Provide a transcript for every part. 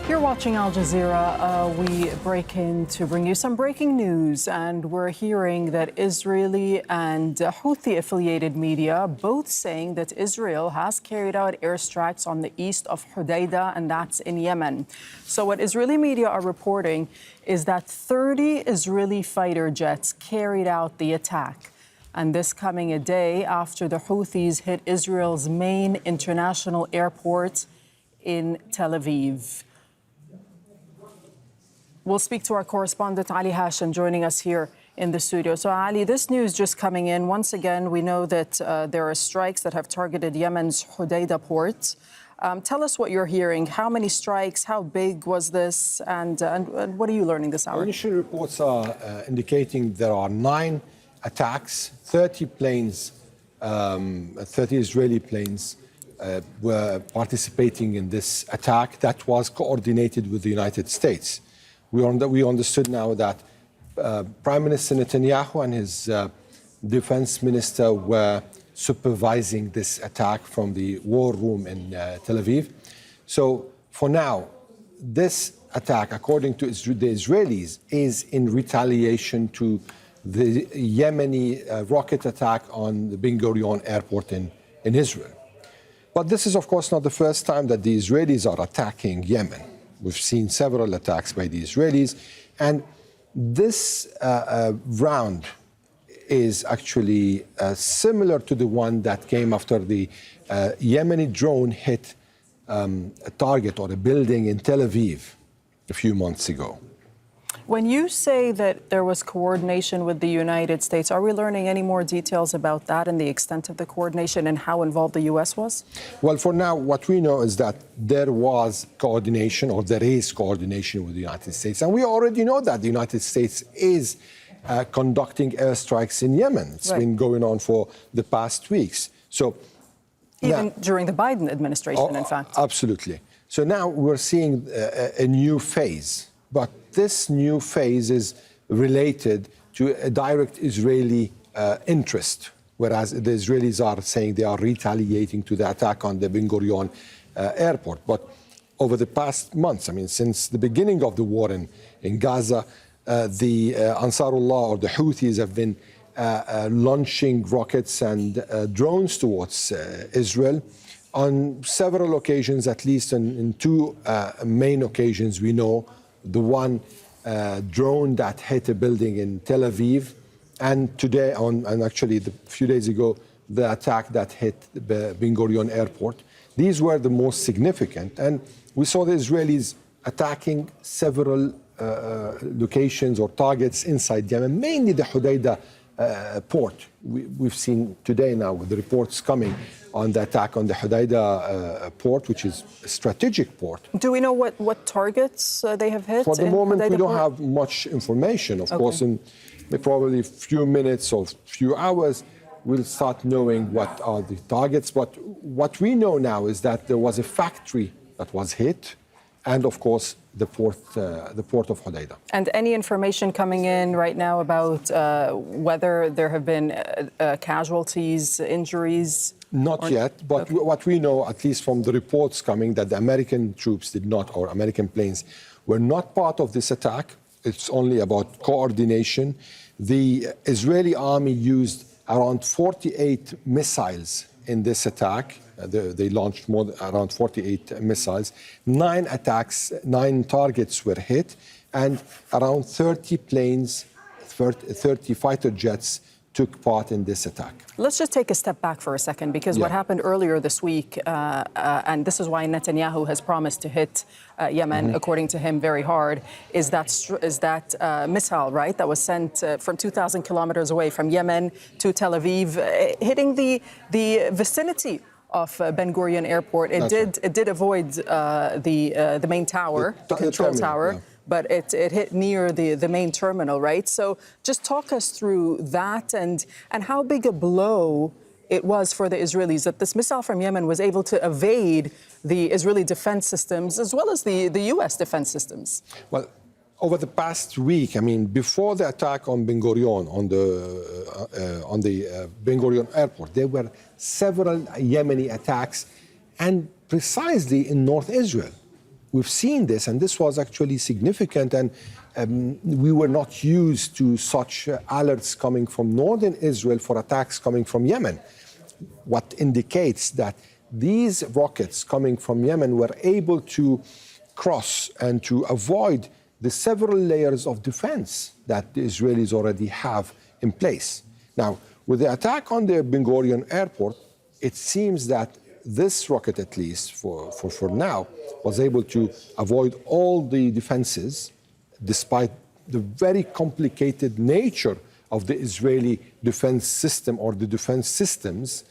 You're watching Al Jazeera. We break in to bring you some breaking news, and we're hearing that Israeli and Houthi-affiliated media both saying that Israel has carried out airstrikes on the east of Hodeidah, and that's in Yemen. So what Israeli media are reporting is that 30 Israeli fighter jets carried out the attack. And this coming a day after the Houthis hit Israel's main international airport in Tel Aviv. We'll speak to our correspondent, Ali Hashem, joining us here in the studio. So, Ali, this news just coming in. Once again, we know that there are strikes that have targeted Yemen's Hodeidah port. Tell us what you're hearing. How many strikes? How big was this? And what are you learning this hour? Initial reports are indicating there are 9 attacks, 30 planes, 30 Israeli planes were participating in this attack that was coordinated with the United States. We understood now that Prime Minister Netanyahu and his defense minister were supervising this attack from the war room in Tel Aviv. So for now, this attack, according to the Israelis, is in retaliation to the Yemeni rocket attack on the Ben Gurion Airport in Israel. But this is, of course, not the first time that the Israelis are attacking Yemen. We've seen several attacks by the Israelis, and this round is actually similar to the one that came after the Yemeni drone hit a target or a building in Tel Aviv a few months ago. When you say that there was coordination with the United States, are we learning any more details about that and the extent of the coordination and how involved the U.S. was? Well, for now, what we know is that there was coordination, or there is coordination with the United States. And we already know that the United States is conducting airstrikes in Yemen. It's been going on for the past weeks. So even during the Biden administration, in fact. Absolutely. So now we're seeing a new phase. But this new phase is related to a direct Israeli interest, whereas the Israelis are saying they are retaliating to the attack on the Ben Gurion Airport. But over the past months, I mean, since the beginning of the war in Gaza, the Ansarullah or the Houthis have been launching rockets and drones towards Israel. On several occasions, at least in 2 main occasions, we know. The one drone that hit a building in Tel Aviv, and today, and actually a few days ago, the attack that hit the Ben Gurion Airport. These were the most significant, and we saw the Israelis attacking several locations or targets inside Yemen, mainly the Hodeidah port. We've seen today now with the reports coming on the attack on the Hodeidah port, which is a strategic port. Do we know what targets they have hit? For the moment, we don't have much information. Of course, in probably a few minutes or few hours, we'll start knowing what are the targets. But what we know now is that there was a factory that was hit, and of course, the port of Hodeidah. And any information coming in right now about whether there have been casualties, injuries? Not yet, but what we know, at least from the reports coming, that the American troops did not, or American planes, were not part of this attack. It's only about coordination. The Israeli army used around 48 missiles in this attack. They launched around 48 missiles. 9 attacks, 9 targets were hit, and around 30 planes, 30 fighter jets took part in this attack. Let's just take a step back for a second, because what happened earlier this week, and this is why Netanyahu has promised to hit Yemen, according to him, very hard, is that missile, right, that was sent from 2,000 kilometers away from Yemen to Tel Aviv, hitting the vicinity of Ben Gurion Airport. It did avoid the main tower, the control tower. Yeah. But it hit near the main terminal, right? So just talk us through that and how big a blow it was for the Israelis that this missile from Yemen was able to evade the Israeli defense systems as well as the U.S. defense systems. Well, over the past week, I mean, before the attack on Ben Gurion, on the Ben Gurion Airport, there were several Yemeni attacks, and precisely in North Israel. we've seen this, and this was actually significant, and we were not used to such alerts coming from northern Israel for attacks coming from Yemen. What indicates that these rockets coming from Yemen were able to cross and to avoid the several layers of defense that the Israelis already have in place. Now, with the attack on the Ben Gurion Airport, it seems that this rocket, at least for now, was able to avoid all the defenses, despite the very complicated nature of the Israeli defense system or the defense systems.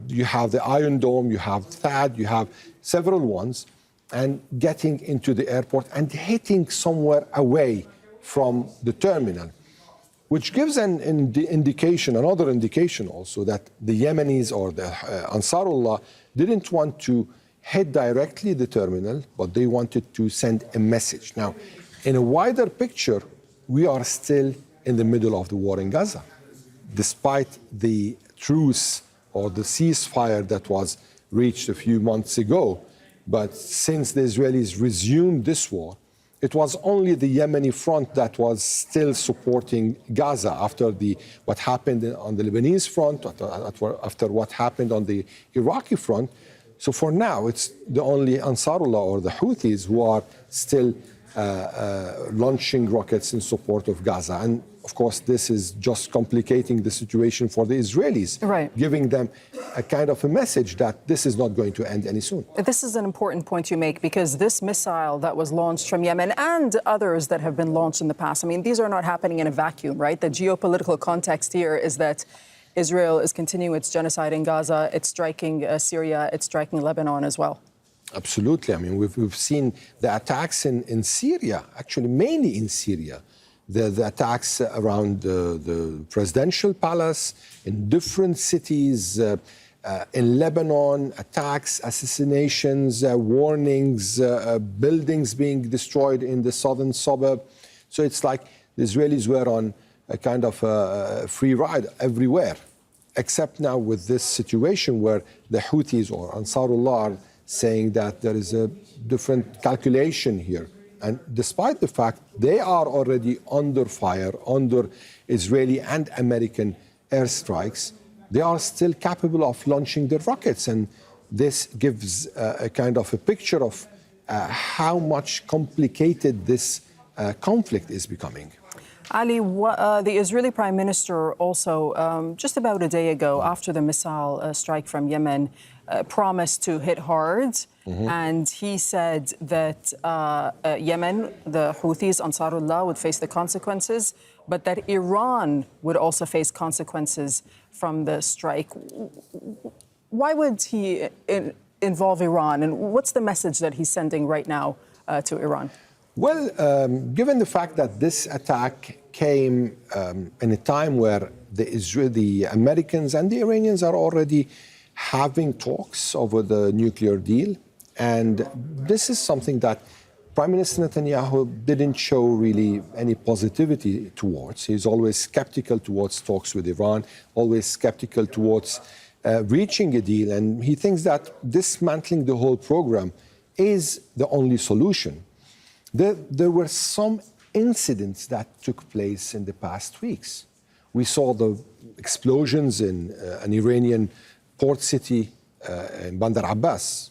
You have the Iron Dome, you have THAAD, you have several ones, and getting into the airport and hitting somewhere away from the terminal, which gives an indication, another indication also, that the Yemenis or the Ansarullah didn't want to hit directly the terminal, but they wanted to send a message. Now, in a wider picture, we are still in the middle of the war in Gaza. Despite the truce or the ceasefire that was reached a few months ago, but since the Israelis resumed this war, it was only the Yemeni front that was still supporting Gaza after what happened on the Lebanese front, after what happened on the Iraqi front. So for now, it's the only Ansarullah or the Houthis who are still launching rockets in support of Gaza. And of course, this is just complicating the situation for the Israelis, right, giving them a kind of a message that this is not going to end any soon. This is an important point you make, because this missile that was launched from Yemen and others that have been launched in the past, I mean, these are not happening in a vacuum, right? The geopolitical context here is that Israel is continuing its genocide in Gaza, it's striking Syria, it's striking Lebanon as well. Absolutely. I mean, we've seen the attacks in Syria, actually mainly in Syria. The attacks around the presidential palace, in different cities, in Lebanon, attacks, assassinations, warnings, buildings being destroyed in the southern suburb. So it's like the Israelis were on a kind of a free ride everywhere, except now with this situation where the Houthis or Ansarullah are saying that there is a different calculation here. And despite the fact they are already under fire, under Israeli and American airstrikes, they are still capable of launching their rockets. And this gives a kind of a picture of how much complicated this conflict is becoming. Ali, the Israeli Prime Minister also, just about a day ago, after the missile strike from Yemen, promised to hit hard. Mm-hmm. And he said that Yemen, the Houthis, Ansarullah, would face the consequences, but that Iran would also face consequences from the strike. Why would he involve Iran? And what's the message that he's sending right now to Iran? Well, given the fact that this attack came in a time where the Americans and the Iranians are already having talks over the nuclear deal, and this is something that Prime Minister Netanyahu didn't show really any positivity towards. He's always skeptical towards talks with Iran, always skeptical towards reaching a deal, and he thinks that dismantling the whole program is the only solution. There were some incidents that took place in the past weeks. We saw the explosions in an Iranian port city in Bandar Abbas,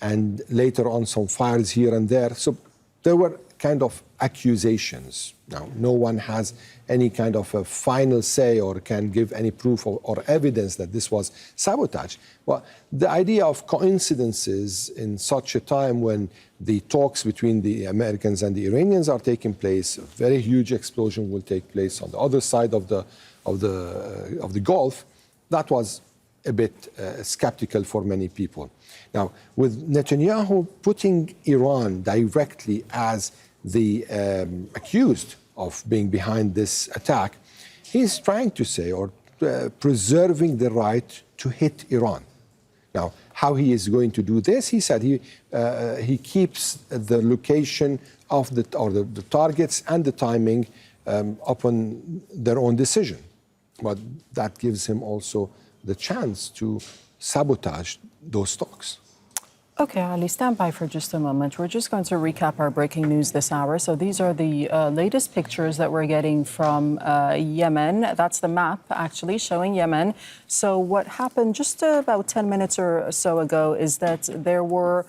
and later on some fires here and there. So there were kind of accusations. Now, no one has any kind of a final say or can give any proof or evidence that this was sabotage. Well, the idea of coincidences in such a time when the talks between the Americans and the Iranians are taking place, a very huge explosion will take place on the other side of the Gulf, that was a bit skeptical for many people. Now, with Netanyahu putting Iran directly as the accused of being behind this attack, he's trying to say, or preserving the right to hit Iran. Now, how he is going to do this? He said he keeps the location of the targets and the timing upon their own decision, but that gives him also the chance to sabotage those talks. Okay, Ali, stand by for just a moment. We're just going to recap our breaking news this hour. So these are the latest pictures that we're getting from Yemen. That's the map, actually, showing Yemen. So what happened just about 10 minutes or so ago is that there were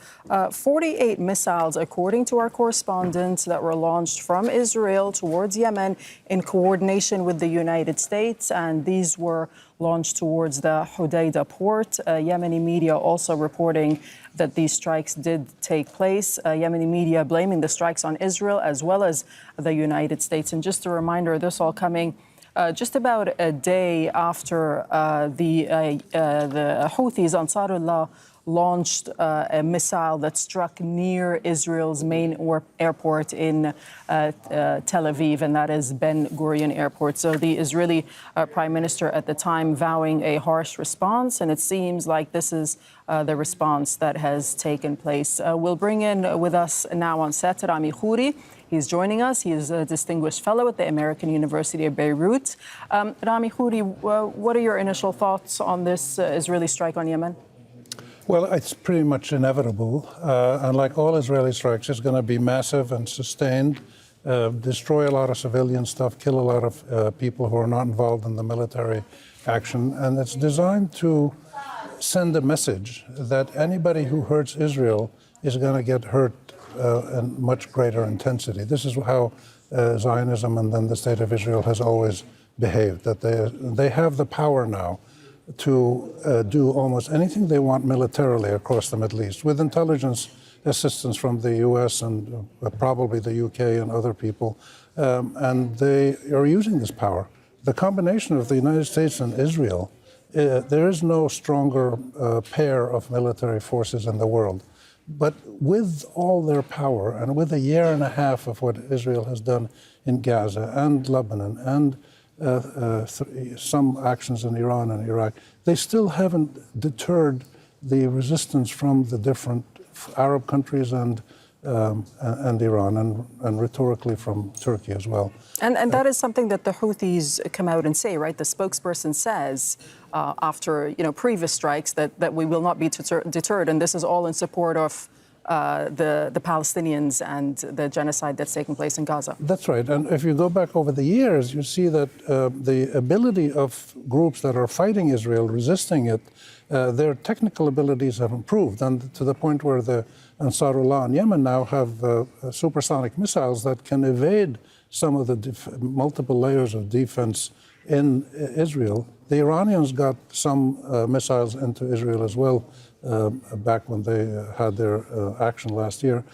48 missiles, according to our correspondent, that were launched from Israel towards Yemen in coordination with the United States. And these were launched towards the Hodeidah port. Yemeni media also reporting that these strikes did take place. Yemeni media blaming the strikes on Israel as well as the United States. And just a reminder, this all coming just about a day after the Houthis, Ansarullah, launched a missile that struck near Israel's main airport in Tel Aviv, and that is Ben Gurion Airport. So the Israeli prime minister at the time vowing a harsh response, and it seems like this is the response that has taken place. We'll bring in with us now on set Rami Khouri. He's joining us. He is a distinguished fellow at the American University of Beirut. Rami Khouri, what are your initial thoughts on this Israeli strike on Yemen? Well, it's pretty much inevitable. And like all Israeli strikes, it's going to be massive and sustained, destroy a lot of civilian stuff, kill a lot of people who are not involved in the military action. And it's designed to send a message that anybody who hurts Israel is going to get hurt in much greater intensity. This is how Zionism and then the State of Israel has always behaved, that they have the power now to do almost anything they want militarily across the Middle East, with intelligence assistance from the US and probably the UK and other people. And they are using this power. The combination of the United States and Israel, there is no stronger pair of military forces in the world. But with all their power and with a year and a half of what Israel has done in Gaza and Lebanon and some actions in Iran and Iraq, they still haven't deterred the resistance from the different Arab countries and Iran, and rhetorically from Turkey as well. And that is something that the Houthis come out and say, right? The spokesperson says after previous strikes that we will not be deterred, and this is all in support of the Palestinians and the genocide that's taking place in Gaza. That's right. And if you go back over the years, you see that the ability of groups that are fighting Israel, resisting it, their technical abilities have improved, and to the point where the Ansarullah in Yemen now have supersonic missiles that can evade some of the multiple layers of defense in Israel. The Iranians got some missiles into Israel as well back when they had their action last year.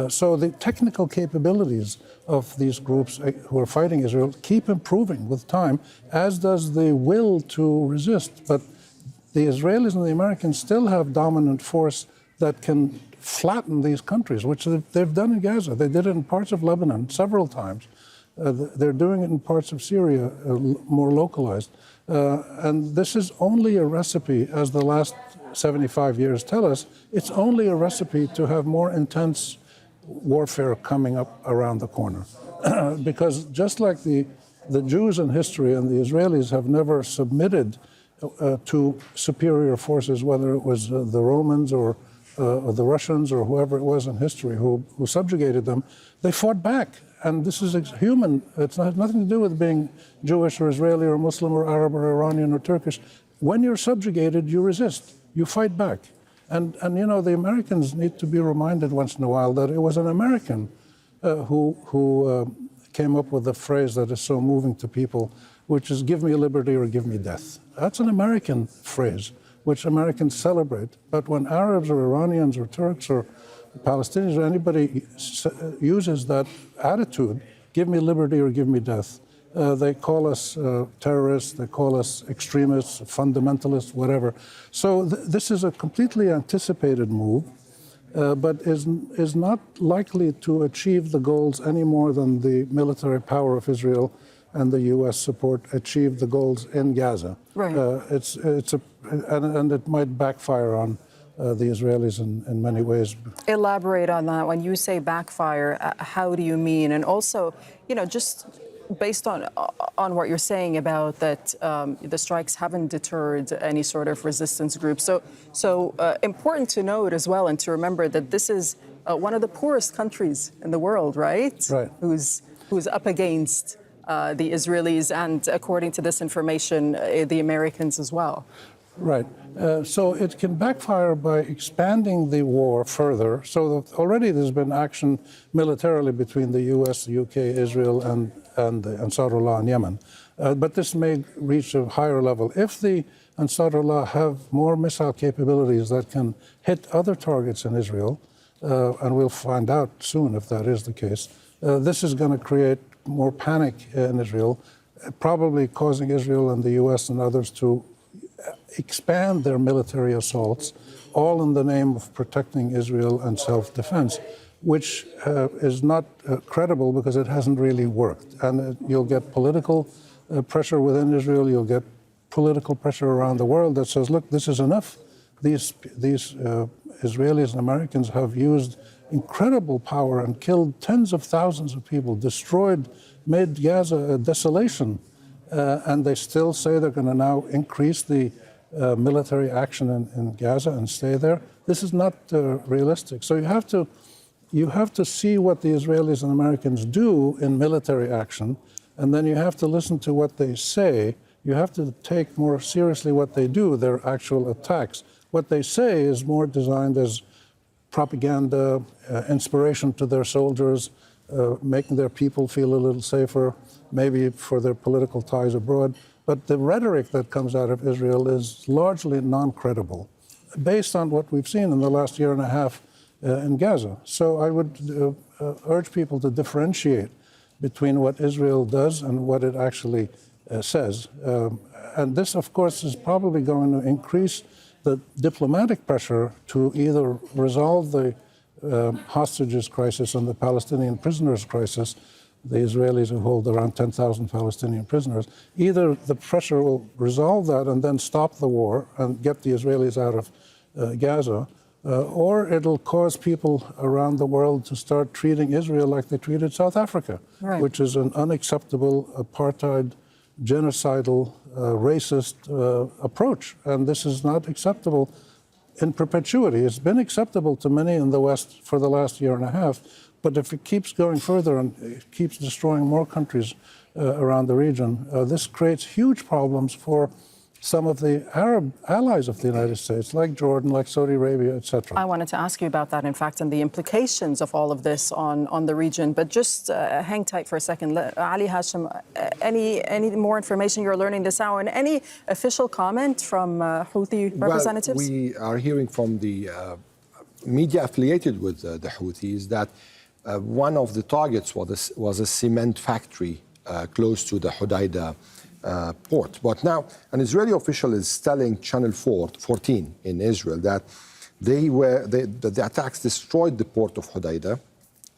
So the technical capabilities of these groups who are fighting Israel keep improving with time, as does the will to resist. But the Israelis and the Americans still have dominant force that can flatten these countries, which they've done in Gaza. They did it in parts of Lebanon several times. They're doing it in parts of Syria, more localized. And this is only a recipe, as the last 75 years tell us, it's only a recipe to have more intense warfare coming up around the corner. Because just like the Jews in history and the Israelis have never submitted to superior forces, whether it was the Romans or the Russians or whoever it was in history who subjugated them, they fought back. And this is human. It's nothing to do with being Jewish or Israeli or Muslim or Arab or Iranian or Turkish. When you're subjugated, you resist. You fight back. And the Americans need to be reminded once in a while that it was an American who came up with the phrase that is so moving to people, which is give me liberty or give me death. That's an American phrase, which Americans celebrate. But when Arabs or Iranians or Turks or Palestinians or anybody uses that attitude, give me liberty or give me death, they call us terrorists, they call us extremists, fundamentalists, whatever. So this is a completely anticipated move, but is not likely to achieve the goals any more than the military power of Israel and the U.S. support achieved the goals in Gaza. Right. And it might backfire on the Israelis in many ways. Elaborate on that. When you say backfire, how do you mean? And also, just based on what you're saying about that, the strikes haven't deterred any sort of resistance group. So important to note as well, and to remember that this is one of the poorest countries in the world, right? Right. Who's up against the Israelis, and according to this information, the Americans as well. Right. So it can backfire by expanding the war further. So that already there's been action militarily between the U.S., the U.K., Israel, and Ansarullah in Yemen. But this may reach a higher level. If the Ansarullah have more missile capabilities that can hit other targets in Israel, and we'll find out soon if that is the case, this is going to create more panic in Israel, probably causing Israel and the U.S. and others to expand their military assaults, all in the name of protecting Israel and self-defense, which is not credible because it hasn't really worked. And you'll get political pressure within Israel, you'll get political pressure around the world that says, look, this is enough. These Israelis and Americans have used incredible power and killed tens of thousands of people, destroyed, made Gaza a desolation. And they still say they're going to now increase the military action in Gaza and stay there. This is not realistic. So you have to see what the Israelis and Americans do in military action, and then you have to listen to what they say. You have to take more seriously what they do, their actual attacks. What they say is more designed as propaganda, inspiration to their soldiers, making their people feel a little safer, maybe for their political ties abroad. But the rhetoric that comes out of Israel is largely non-credible, based on what we've seen in the last year and a half in Gaza. So I would urge people to differentiate between what Israel does and what it actually says. And this, of course, is probably going to increase the diplomatic pressure to either resolve the hostages crisis and the Palestinian prisoners crisis, the Israelis who hold around 10,000 Palestinian prisoners. Either the pressure will resolve that and then stop the war and get the Israelis out of Gaza, or it'll cause people around the world to start treating Israel like they treated South Africa, right, which is an unacceptable apartheid, genocidal, racist approach. And this is not acceptable in perpetuity. It's been acceptable to many in the West for the last year and a half, but if it keeps going further and it keeps destroying more countries around the region, this creates huge problems for some of the Arab allies of the United States, like Jordan, like Saudi Arabia, etc. I wanted to ask you about that, in fact, and the implications of all of this on the region. But just hang tight for a second. Ali, Hashem, any more information you're learning this hour, and any official comment from Houthi representatives? Well, we are hearing from the media affiliated with the Houthis that one of the targets was a cement factory close to the Hodeidah port. But now an Israeli official is telling Channel 14 in Israel that the attacks destroyed the port of Hodeidah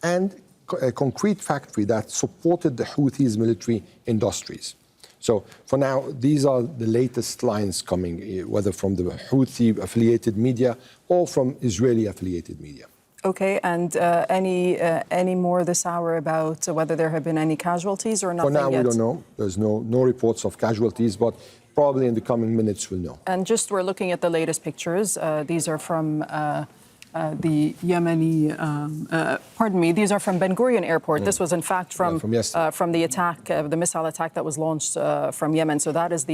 and a concrete factory that supported the Houthis' military industries. So for now, these are the latest lines coming, whether from the Houthi affiliated media or from Israeli affiliated media. Okay, and any more this hour about whether there have been any casualties or nothing yet? For now, we don't know. There's no reports of casualties, but probably in the coming minutes we'll know. And just we're looking at the latest pictures. These are from the Yemeni, these are from Ben Gurion Airport. This was in fact from the attack, the missile attack that was launched from Yemen. So that is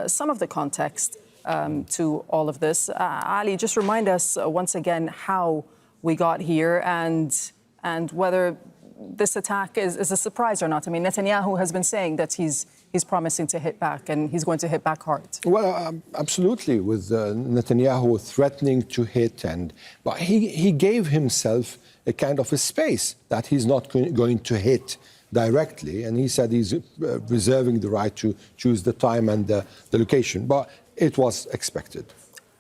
some of the context to all of this. Ali, just remind us once again how we got here and whether this attack is a surprise or not. I mean, Netanyahu has been saying that he's promising to hit back, and he's going to hit back hard. Well, absolutely, with Netanyahu threatening to hit, but he gave himself a kind of a space that he's not going to hit directly, and he said he's reserving the right to choose the time and the location, but it was expected.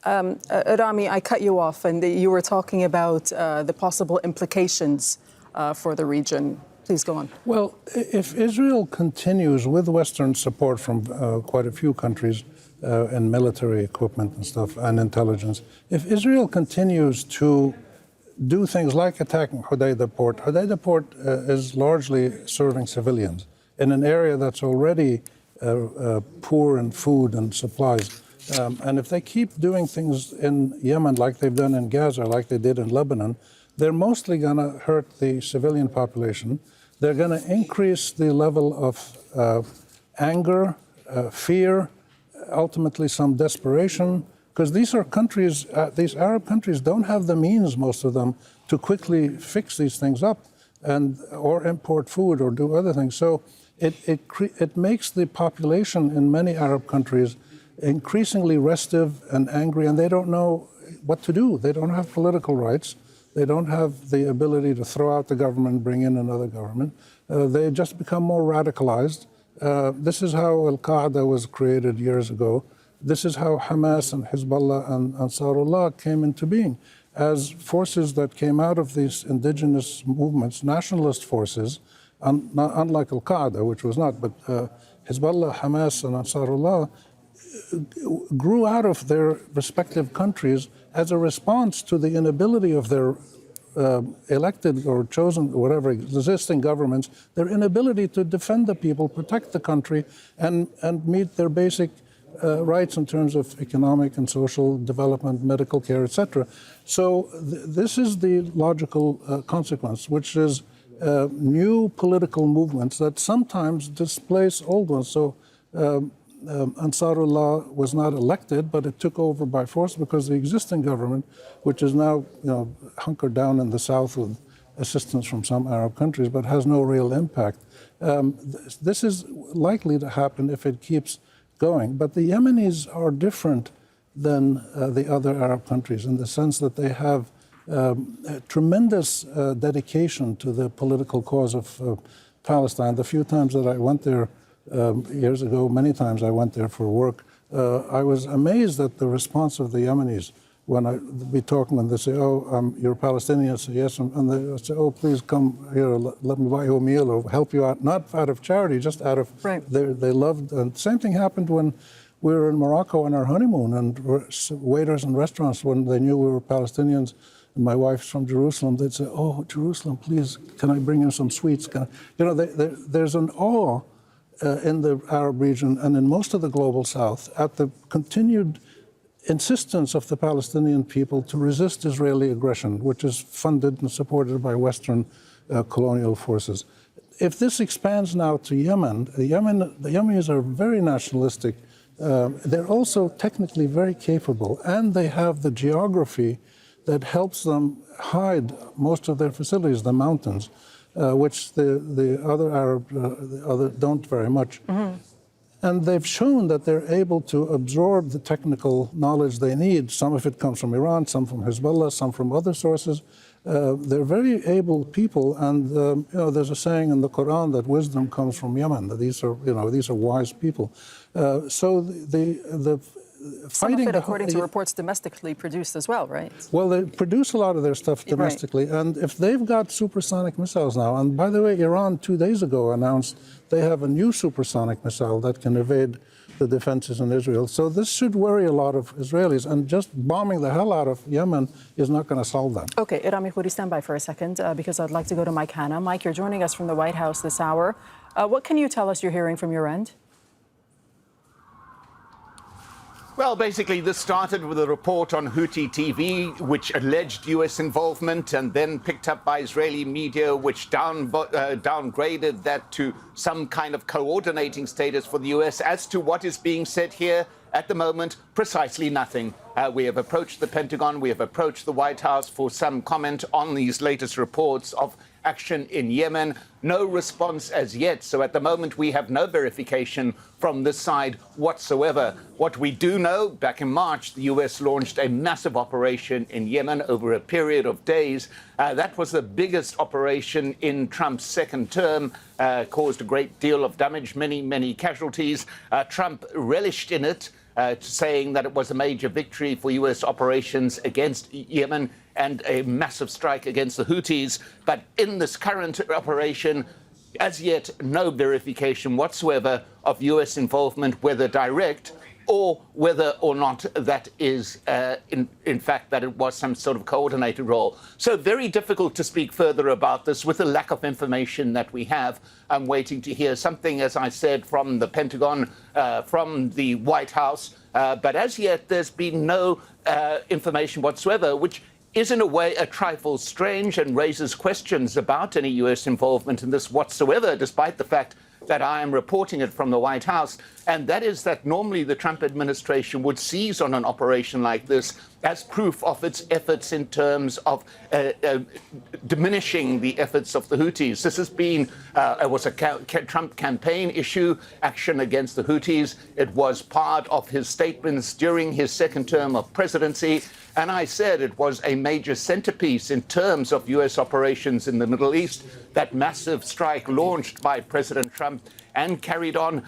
Rami, I cut you off, and you were talking about the possible implications for the region. Please go on. Well, if Israel continues with Western support from quite a few countries in military equipment and stuff and intelligence, if Israel continues to do things like attacking Hodeidah port is largely serving civilians. in an area that's already poor in food and supplies. And if they keep doing things in Yemen like they've done in Gaza, like they did in Lebanon, they're mostly going to hurt the civilian population. They're going to increase the level of anger, fear, ultimately some desperation, because these are countries, these Arab countries don't have the means, most of them, to quickly fix these things up or import food or do other things. So it makes the population in many Arab countries increasingly restive and angry, and they don't know what to do. They don't have political rights. They don't have the ability to throw out the government and bring in another government. They just become more radicalized. This is how Al-Qaeda was created years ago. This is how Hamas and Hezbollah and Ansarullah came into being, as forces that came out of these indigenous movements, nationalist forces, unlike Al-Qaeda, which was not, but Hezbollah, Hamas, and Ansarullah grew out of their respective countries as a response to the inability of their elected or chosen, whatever, existing governments, their inability to defend the people, protect the country, and meet their basic rights in terms of economic and social development, medical care, etc. So this is the logical consequence, which is new political movements that sometimes displace old ones. So Ansarullah was not elected, but it took over by force because the existing government, which is now hunkered down in the south with assistance from some Arab countries, but has no real impact. This is likely to happen if it keeps going. But the Yemenis are different than the other Arab countries in the sense that they have tremendous dedication to the political cause of Palestine. The few times that I went there years ago, many times I went there for work, I was amazed at the response of the Yemenis when I be talking, when they say, "Oh, you're Palestinian," I say, "Yes," and they say, "Oh, please come here, let me buy you a meal or help you out," not out of charity, just out of, they loved. And same thing happened when we were in Morocco on our honeymoon, and waiters in restaurants, when they knew we were Palestinians, and my wife's from Jerusalem, they'd say, "Oh, Jerusalem, please, can I bring you some sweets?" There's an awe in the Arab region and in most of the global south at the continued insistence of the Palestinian people to resist Israeli aggression, which is funded and supported by Western colonial forces. If this expands now to Yemen, the Yemenis are very nationalistic. They're also technically very capable, and they have the geography that helps them hide most of their facilities, the mountains, which the other Arab don't very much. Mm-hmm. And they've shown that they're able to absorb the technical knowledge they need. Some of it comes from Iran, some from Hezbollah, some from other sources. They're very able people, and there's a saying in the Quran that wisdom comes from Yemen. That these are wise people. So the fighting, some of it, according to reports, domestically produced as well, right? Well, they produce a lot of their stuff domestically, right. And if they've got supersonic missiles now, and by the way, Iran 2 days ago announced they have a new supersonic missile that can evade the defenses in Israel. So this should worry a lot of Israelis, and just bombing the hell out of Yemen is not going to solve that. Okay, Rami, Khouri, stand by for a second, because I'd like to go to Mike Hanna. Mike, you're joining us from the White House this hour. What can you tell us you're hearing from your end? Well, basically, this started with a report on Houthi TV, which alleged U.S. involvement, and then picked up by Israeli media, which downgraded that to some kind of coordinating status for the U.S. As to what is being said here at the moment, precisely nothing. We have approached the Pentagon, we have approached the White House for some comment on these latest reports of action in Yemen. No response as yet. So at the moment, we have no verification from this side whatsoever. What we do know, back in March, the U.S. launched a massive operation in Yemen over a period of days. That was the biggest operation in Trump's second term, caused a great deal of damage, many casualties. Trump relished in it, saying that it was a major victory for U.S. operations against Yemen and a massive strike against the Houthis. But in this current operation, as yet, no verification whatsoever of U.S. involvement, whether direct or whether or not that is, in fact, that it was some sort of coordinated role. So very difficult to speak further about this with the lack of information that we have. I'm waiting to hear something, as I said, from the Pentagon, from the White House. But as yet, there's been no information whatsoever, which is in a way a trifle strange and raises questions about any U.S. involvement in this whatsoever, despite the fact that I am reporting it from the White House, and that is that normally the Trump administration would seize on an operation like this as proof of its efforts in terms of diminishing the efforts of the Houthis. This has been, it was a Trump campaign issue, action against the Houthis. It was part of his statements during his second term of presidency. And I said it was a major centerpiece in terms of U.S. operations in the Middle East, that massive strike launched by President Trump and carried on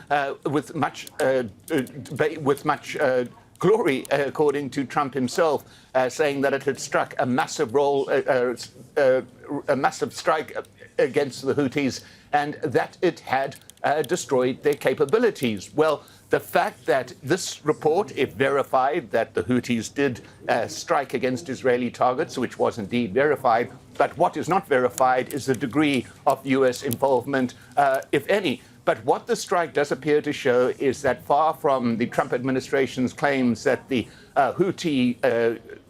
with much glory, according to Trump himself, saying that it had struck a massive strike against the Houthis and that it had destroyed their capabilities. Well, the fact that this report, if verified, that the Houthis did strike against Israeli targets, which was indeed verified, but what is not verified is the degree of U.S. involvement, if any. But what the strike does appear to show is that far from the Trump administration's claims that the Houthi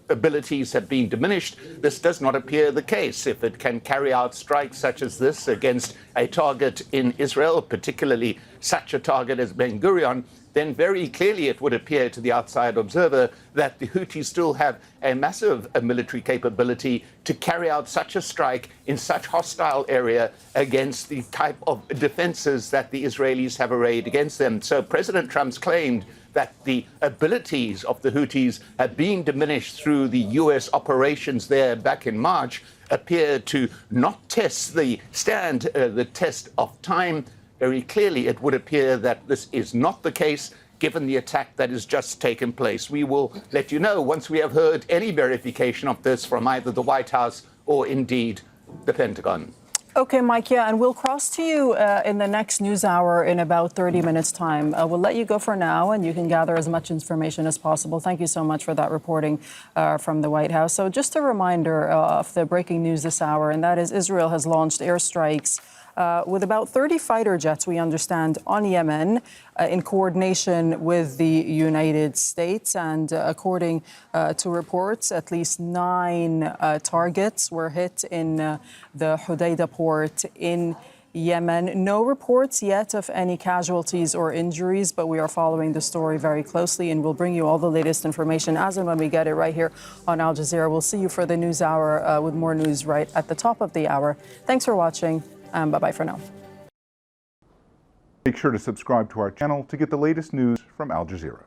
abilities have been diminished, this does not appear the case. If it can carry out strikes such as this against a target in Israel, particularly such a target as Ben Gurion, then very clearly it would appear to the outside observer that the Houthis still have a massive military capability to carry out such a strike in such hostile area against the type of defenses that the Israelis have arrayed against them. So President Trump's claimed that the abilities of the Houthis have been diminished through the U.S. operations there back in March appear to not test the test of time. Very clearly, it would appear that this is not the case, given the attack that has just taken place. We will let you know once we have heard any verification of this from either the White House or indeed the Pentagon. Okay, Mike, yeah, and we'll cross to you in the next news hour in about 30 minutes' time. We'll let you go for now, and you can gather as much information as possible. Thank you so much for that reporting from the White House. So just a reminder of the breaking news this hour, and that is Israel has launched airstrikes with about 30 fighter jets, we understand, on Yemen in coordination with the United States. And according to reports, at least 9 targets were hit in the Hodeidah port in Yemen. No reports yet of any casualties or injuries, but we are following the story very closely, and we'll bring you all the latest information as and when we get it right here on Al Jazeera. We'll see you for the news hour with more news right at the top of the hour. Thanks for watching. Bye-bye for now. Make sure to subscribe to our channel to get the latest news from Al Jazeera.